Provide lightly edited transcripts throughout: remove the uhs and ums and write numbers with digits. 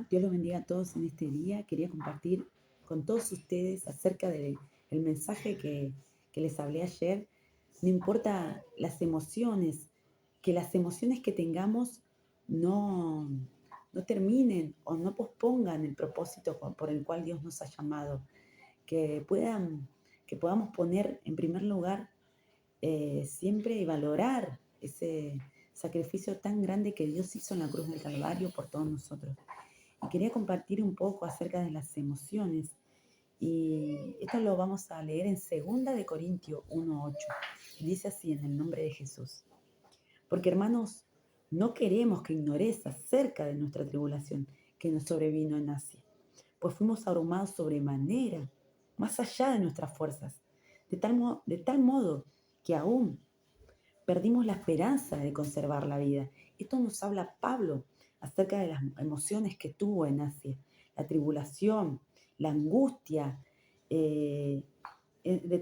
Dios los bendiga a todos en este día. Quería compartir con todos ustedes acerca del mensaje que les hablé ayer. No importa que las emociones que tengamos no, no terminen o no pospongan el propósito por el cual Dios nos ha llamado. Que, puedan, que podamos poner en primer lugar siempre y valorar ese sacrificio tan grande que Dios hizo en la cruz del Calvario por todos nosotros. Y quería compartir un poco acerca de las emociones. Y esto lo vamos a leer en 2 Corintios 1:8. Dice así en el nombre de Jesús. Porque hermanos, no queremos que ignoréis acerca de nuestra tribulación que nos sobrevino en Asia, pues fuimos abrumados sobremanera, más allá de nuestras fuerzas, de tal modo que aún perdimos la esperanza de conservar la vida. Esto nos habla Pablo acerca de las emociones que tuvo en Asia, la tribulación, la angustia, de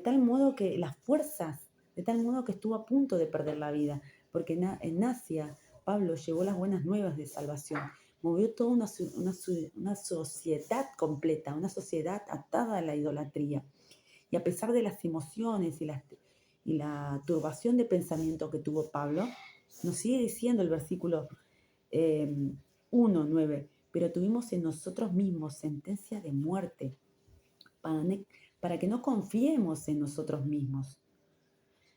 tal modo que las fuerzas, de tal modo que estuvo a punto de perder la vida, porque en Asia Pablo llevó las buenas nuevas de salvación, movió toda una sociedad completa, una sociedad atada a la idolatría. Y a pesar de las emociones y la turbación de pensamiento que tuvo Pablo, nos sigue diciendo el versículo 1:9, pero tuvimos en nosotros mismos sentencia de muerte para que no confiemos en nosotros mismos,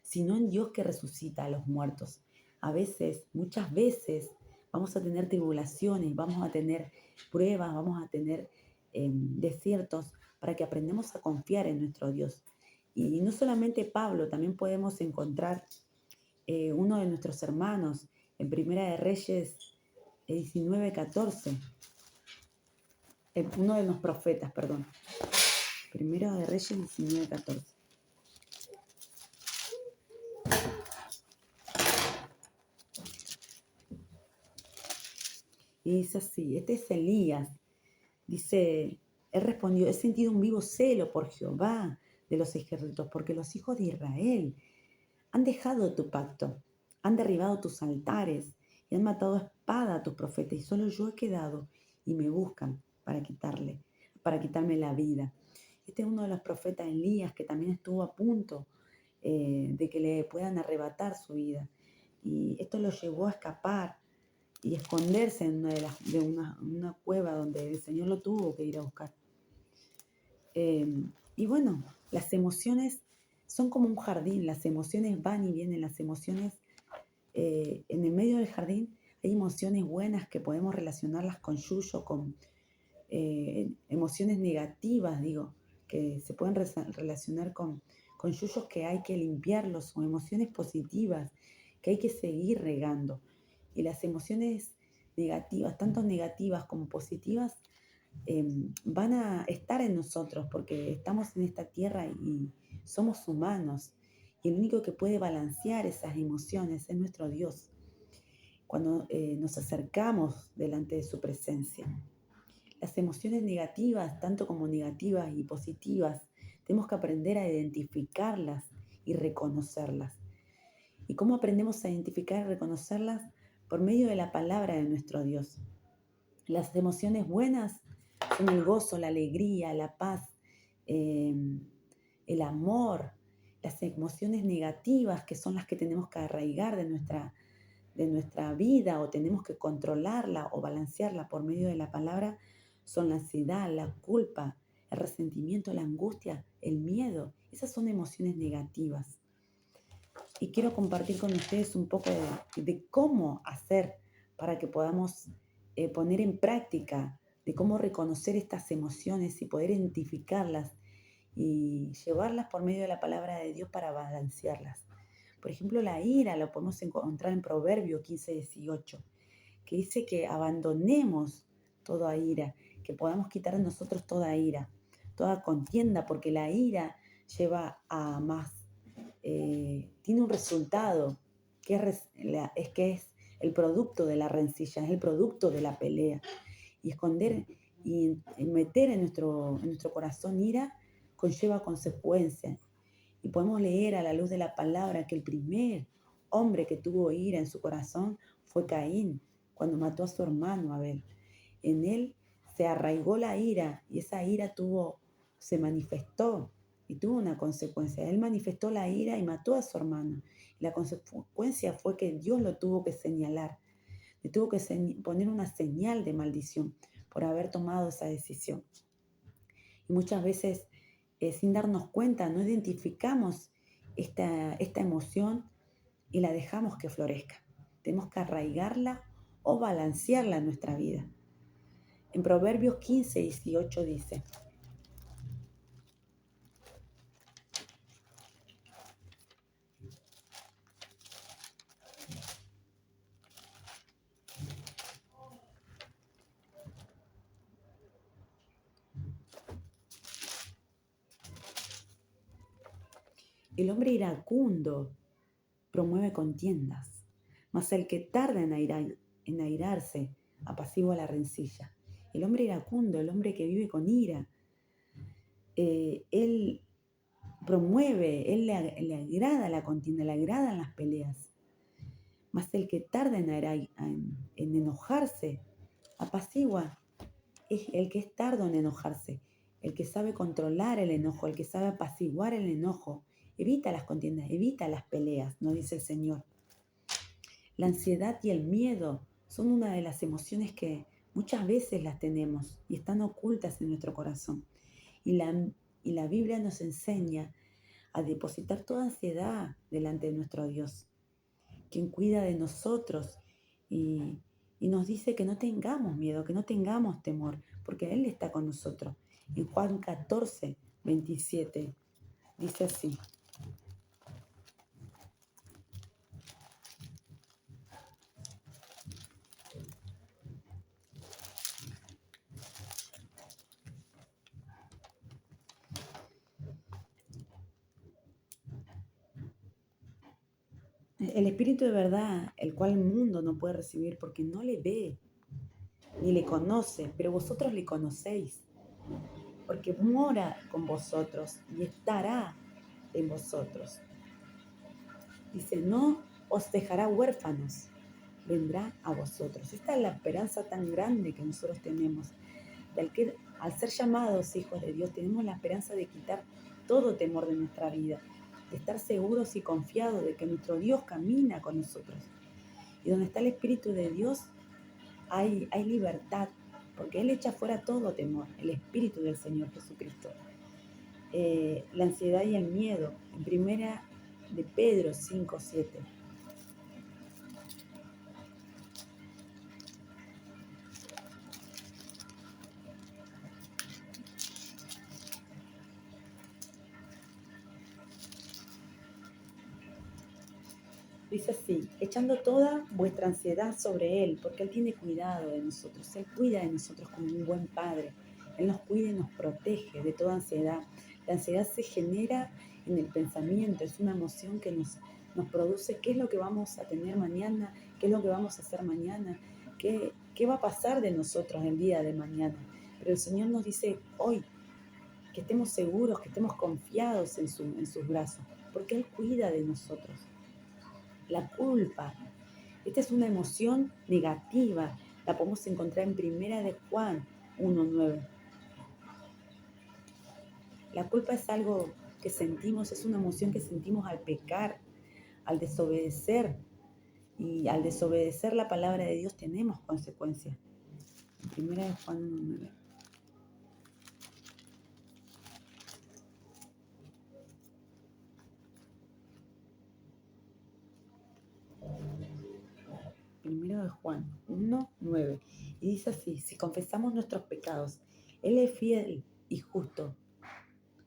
sino en Dios que resucita a los muertos. A veces, muchas veces, vamos a tener tribulaciones, vamos a tener pruebas, vamos a tener desiertos para que aprendamos a confiar en nuestro Dios. Y no solamente Pablo, también podemos encontrar uno de nuestros hermanos en Primera de Reyes 19:14, uno de los profetas, perdón. Primera de Reyes 19:14. Y dice así, este es Elías. Dice, él respondió, he sentido un vivo celo por Jehová de los ejércitos, porque los hijos de Israel han dejado tu pacto, han derribado tus altares y han matado a espada a tus profetas, y solo yo he quedado y me buscan para quitarme la vida. Este es uno de los profetas Elías que también estuvo a punto de que le puedan arrebatar su vida. Y esto lo llevó a escapar y esconderse en una cueva donde el Señor lo tuvo que ir a buscar. Y bueno, las emociones son como un jardín, las emociones van y vienen, las emociones, en el medio del jardín hay emociones buenas que podemos relacionarlas con yuyo, con emociones negativas, digo, que se pueden relacionar con yuyos que hay que limpiarlos, o emociones positivas que hay que seguir regando. Y las emociones negativas, tanto negativas como positivas, van a estar en nosotros porque estamos en esta tierra y somos humanos. Y el único que puede balancear esas emociones es nuestro Dios cuando nos acercamos delante de su presencia. Las emociones negativas, tanto como negativas y positivas, tenemos que aprender a identificarlas y reconocerlas. ¿Y cómo aprendemos a identificar y reconocerlas? Por medio de la palabra de nuestro Dios. Las emociones buenas son el gozo, la alegría, la paz, el amor. Las emociones negativas, que son las que tenemos que arraigar de nuestra vida, o tenemos que controlarla o balancearla por medio de la palabra, son la ansiedad, la culpa, el resentimiento, la angustia, el miedo. Esas son emociones negativas. Y quiero compartir con ustedes un poco de cómo hacer para que podamos poner en práctica, de cómo reconocer estas emociones y poder identificarlas y llevarlas por medio de la palabra de Dios para balancearlas. Por ejemplo, la ira la podemos encontrar en Proverbio 15:18, que dice que abandonemos toda ira, que podamos quitar de nosotros toda ira, toda contienda, porque la ira lleva a más. Tiene un resultado que es el producto de la rencilla, es el producto de la pelea. Y esconder y meter en nuestro corazón ira conlleva consecuencias. Y podemos leer a la luz de la palabra que el primer hombre que tuvo ira en su corazón fue Caín, cuando mató a su hermano Abel. En él se arraigó la ira y esa ira se manifestó y tuvo una consecuencia. Él manifestó la ira y mató a su hermano. La consecuencia fue que Dios lo tuvo que señalar, le tuvo que poner una señal de maldición por haber tomado esa decisión. Y muchas veces, sin darnos cuenta, no identificamos esta emoción y la dejamos que florezca. Tenemos que arraigarla o balancearla en nuestra vida. En Proverbios 15:18 dice: el hombre iracundo promueve contiendas, mas el que tarda en airarse apacigua la rencilla. El hombre iracundo, el hombre que vive con ira, él promueve, él le agrada la contienda, le agradan las peleas. Mas el que tarda en enojarse apacigua. Es el que es tardo en enojarse, el que sabe controlar el enojo, el que sabe apaciguar el enojo, evita las contiendas, evita las peleas, nos dice el Señor. La ansiedad y el miedo son una de las emociones que muchas veces las tenemos y están ocultas en nuestro corazón. Y la Biblia nos enseña a depositar toda ansiedad delante de nuestro Dios, quien cuida de nosotros y nos dice que no tengamos miedo, que no tengamos temor, porque Él está con nosotros. En Juan 14:27 dice así: el Espíritu de verdad, el cual el mundo no puede recibir porque no le ve ni le conoce, pero vosotros le conocéis, porque mora con vosotros y estará en vosotros. Dice: no os dejará huérfanos, vendrá a vosotros. Esta es la esperanza tan grande que nosotros tenemos. Al ser llamados hijos de Dios, tenemos la esperanza de quitar todo temor de nuestra vida, de estar seguros y confiados de que nuestro Dios camina con nosotros. Y donde está el Espíritu de Dios, hay libertad, porque Él echa fuera todo temor, el Espíritu del Señor Jesucristo. La ansiedad y el miedo, en primera de Pedro 5:7. Dice así: echando toda vuestra ansiedad sobre Él, porque Él tiene cuidado de nosotros. Él cuida de nosotros como un buen padre. Él nos cuida y nos protege de toda ansiedad. La ansiedad se genera en el pensamiento, es una emoción que nos produce qué es lo que vamos a tener mañana, qué es lo que vamos a hacer mañana, qué va a pasar de nosotros el día de mañana. Pero el Señor nos dice hoy que estemos seguros, que estemos confiados en sus brazos, porque Él cuida de nosotros. La culpa, esta es una emoción negativa, la podemos encontrar en primera de Juan 1:9. La culpa es algo que sentimos, es una emoción que sentimos al pecar, al desobedecer, y al desobedecer la palabra de Dios tenemos consecuencias. En primera de Juan 1:9. Primero de Juan 1:9. Y dice así: si confesamos nuestros pecados, Él es fiel y justo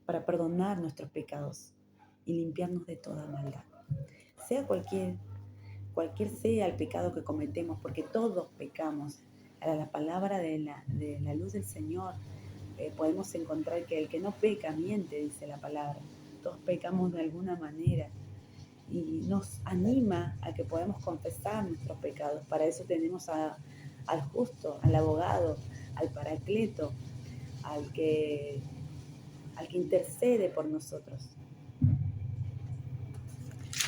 para perdonar nuestros pecados y limpiarnos de toda maldad. Sea cualquier sea el pecado que cometemos, porque todos pecamos. A la palabra de la luz del Señor podemos encontrar que el que no peca miente, dice la palabra. Todos pecamos de alguna manera y nos anima a que podamos confesar nuestros pecados. Para eso tenemos al justo, al abogado, al paracleto, al que intercede por nosotros.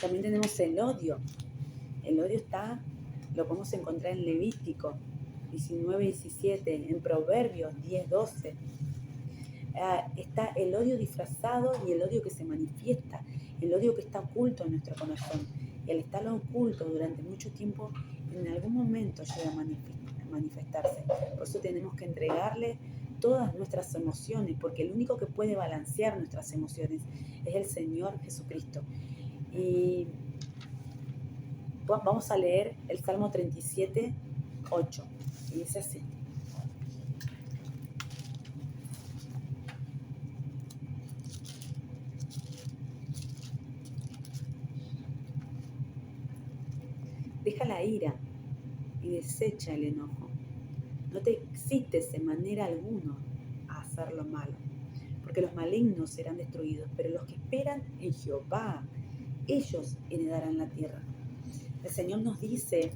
También tenemos el odio. El odio lo podemos encontrar en Levítico 19, 17, en Proverbios 10, 12. Está el odio disfrazado y el odio que se manifiesta, el odio que está oculto en nuestro corazón. Y al estar oculto durante mucho tiempo, en algún momento llega a manifestarse. Por eso tenemos que entregarle todas nuestras emociones, porque el único que puede balancear nuestras emociones es el Señor Jesucristo. Y vamos a leer el Salmo 37, 8. Y dice así. Deja la ira y desecha el enojo. No te excites en manera alguna a hacer lo malo, porque los malignos serán destruidos, pero los que esperan en Jehová, ellos heredarán la tierra. El Señor nos dice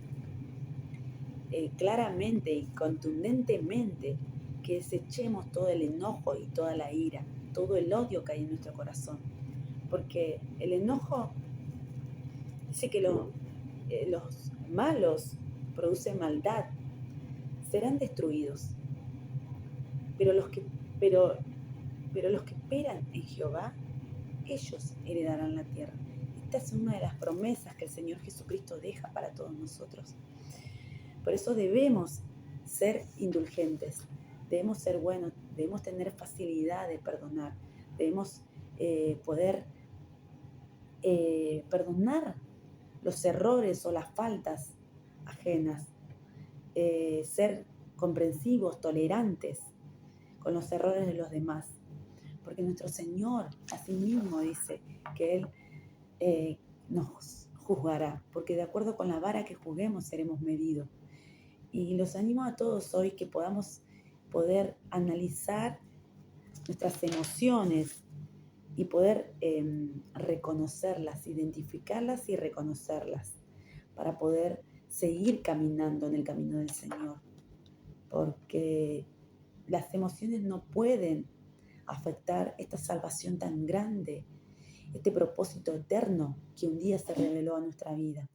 claramente y contundentemente que desechemos todo el enojo y toda la ira, todo el odio que hay en nuestro corazón, porque el enojo dice que los malos producen maldad, serán destruidos, pero los que esperan en Jehová, ellos heredarán la tierra. Esta es una de las promesas que el Señor Jesucristo deja para todos nosotros. Por eso debemos ser indulgentes, debemos ser buenos, debemos tener facilidad de perdonar, debemos poder perdonar los errores o las faltas ajenas, ser comprensivos, tolerantes con los errores de los demás, porque nuestro Señor asimismo dice que Él nos juzgará, porque de acuerdo con la vara que juzguemos seremos medidos. Y los animo a todos hoy que podamos poder analizar nuestras emociones y poder reconocerlas, identificarlas y reconocerlas para poder seguir caminando en el camino del Señor, porque las emociones no pueden afectar esta salvación tan grande, este propósito eterno que un día se reveló a nuestra vida.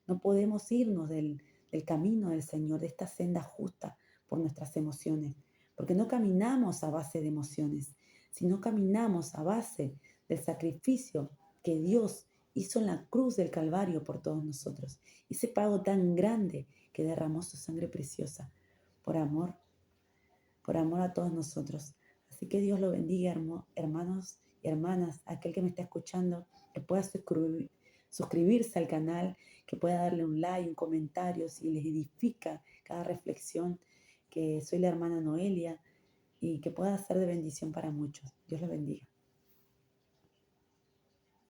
No podemos irnos del camino del Señor, de esta senda justa por nuestras emociones, porque no caminamos a base de emociones, sino caminamos a base del sacrificio que Dios hizo en la cruz del Calvario por todos nosotros. Ese pago tan grande que derramó su sangre preciosa por amor a todos nosotros. Así que Dios lo bendiga, hermanos y hermanas, aquel que me está escuchando, que pueda suscribirse al canal, que pueda darle un like, un comentario, si les edifica cada reflexión, que soy la hermana Noelia y que pueda ser de bendición para muchos. Dios los bendiga.